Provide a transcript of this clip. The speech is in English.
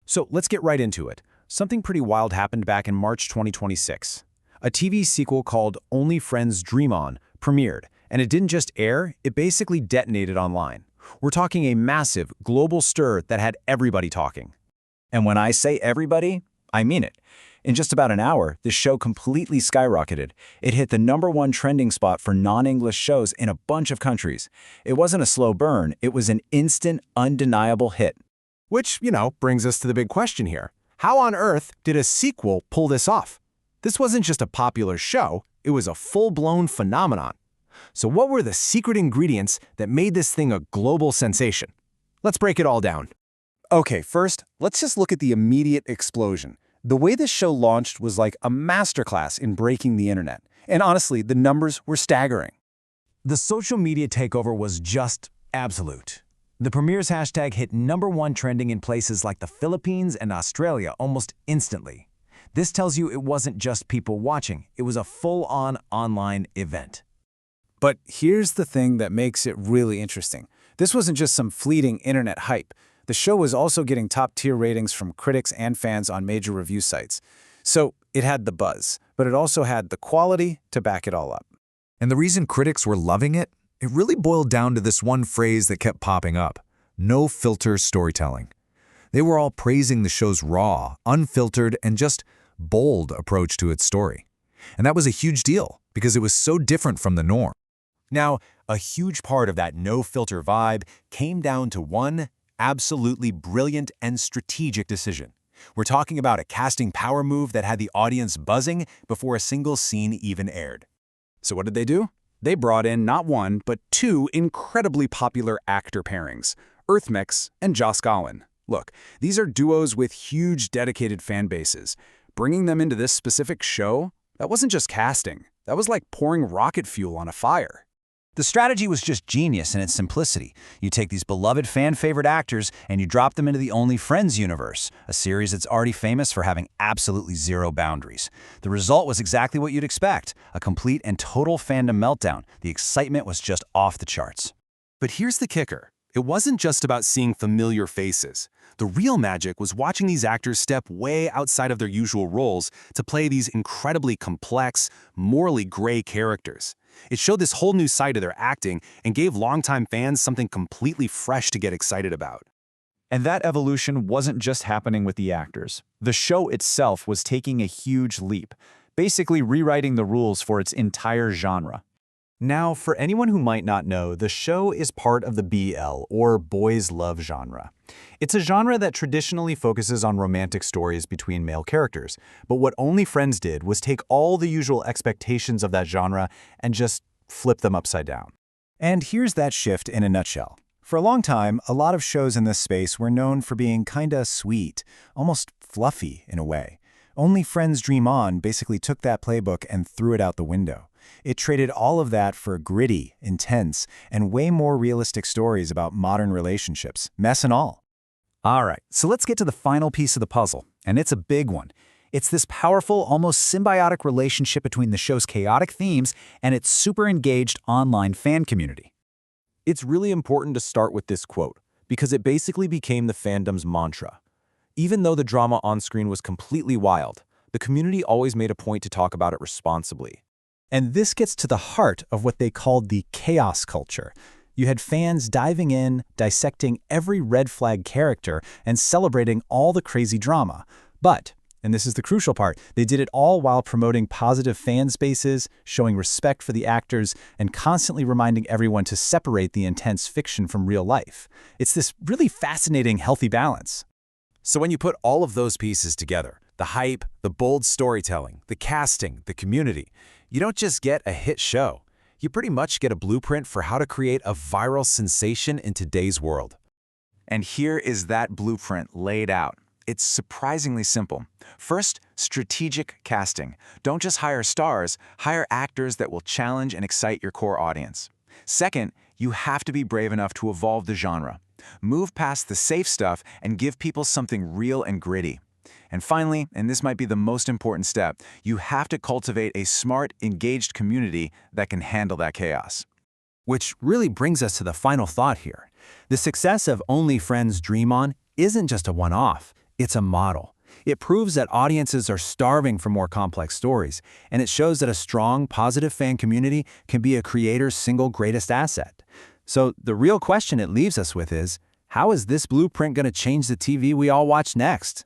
So let's get right into it. Something pretty wild happened back in March 2026. A TV sequel called Only Friends Dream On premiered, and it didn't just air, it basically detonated online. We're talking a massive, global stir that had everybody talking. And when I say everybody, I mean it. In just about an hour, the show completely skyrocketed. It hit the #1 trending spot for non-English shows in a bunch of countries. It wasn't a slow burn, it was an instant, undeniable hit. Which, brings us to the big question here. How on earth did a sequel pull this off? This wasn't just a popular show, it was a full-blown phenomenon. So what were the secret ingredients that made this thing a global sensation? Let's break it all down. Okay, first, let's just look at the immediate explosion. The way this show launched was like a masterclass in breaking the internet. And honestly, the numbers were staggering. The social media takeover was just absolute. The premiere's hashtag hit #1 trending in places like the Philippines and Australia almost instantly. This tells you it wasn't just people watching, it was a full-on online event. But here's the thing that makes it really interesting. This wasn't just some fleeting internet hype. The show was also getting top-tier ratings from critics and fans on major review sites. So it had the buzz, but it also had the quality to back it all up. And the reason critics were loving it really boiled down to this one phrase that kept popping up: no filter storytelling. They were all praising the show's raw, unfiltered, and just bold approach to its story. And that was a huge deal because it was so different from the norm. Now, a huge part of that no-filter vibe came down to one absolutely brilliant and strategic decision. We're talking about a casting power move that had the audience buzzing before a single scene even aired. So what did they do? They brought in not one, but two incredibly popular actor pairings, EarthMix and JossGawin. Look, these are duos with huge dedicated fan bases. Bringing them into this specific show, that wasn't just casting. That was like pouring rocket fuel on a fire. The strategy was just genius in its simplicity. You take these beloved fan-favorite actors and you drop them into the Only Friends universe, a series that's already famous for having absolutely zero boundaries. The result was exactly what you'd expect, a complete and total fandom meltdown. The excitement was just off the charts. But here's the kicker. It wasn't just about seeing familiar faces. The real magic was watching these actors step way outside of their usual roles to play these incredibly complex, morally gray characters. It showed this whole new side of their acting and gave longtime fans something completely fresh to get excited about. And that evolution wasn't just happening with the actors. The show itself was taking a huge leap, basically rewriting the rules for its entire genre. Now, for anyone who might not know, the show is part of the BL, or boys love genre. It's a genre that traditionally focuses on romantic stories between male characters, but what Only Friends did was take all the usual expectations of that genre and just flip them upside down. And here's that shift in a nutshell. For a long time, a lot of shows in this space were known for being kinda sweet, almost fluffy in a way. Only Friends Dream On basically took that playbook and threw it out the window. It traded all of that for gritty, intense, and way more realistic stories about modern relationships, mess and all. All right, so let's get to the final piece of the puzzle, and it's a big one. It's this powerful, almost symbiotic relationship between the show's chaotic themes and its super engaged online fan community. It's really important to start with this quote, because it basically became the fandom's mantra. Even though the drama on screen was completely wild, the community always made a point to talk about it responsibly. And this gets to the heart of what they called the chaos culture. You had fans diving in, dissecting every red flag character, and celebrating all the crazy drama. But, and this is the crucial part, they did it all while promoting positive fan spaces, showing respect for the actors, and constantly reminding everyone to separate the intense fiction from real life. It's this really fascinating, healthy balance. So when you put all of those pieces together, the hype, the bold storytelling, the casting, the community, you don't just get a hit show. You pretty much get a blueprint for how to create a viral sensation in today's world. And here is that blueprint laid out. It's surprisingly simple. First, strategic casting. Don't just hire stars, hire actors that will challenge and excite your core audience. Second, you have to be brave enough to evolve the genre. Move past the safe stuff and give people something real and gritty. And finally, and this might be the most important step, you have to cultivate a smart, engaged community that can handle that chaos. Which really brings us to the final thought here. The success of Only Friends Dream On isn't just a one-off. It's a model. It proves that audiences are starving for more complex stories, and it shows that a strong, positive fan community can be a creator's single greatest asset. So the real question it leaves us with is, how is this blueprint going to change the TV we all watch next?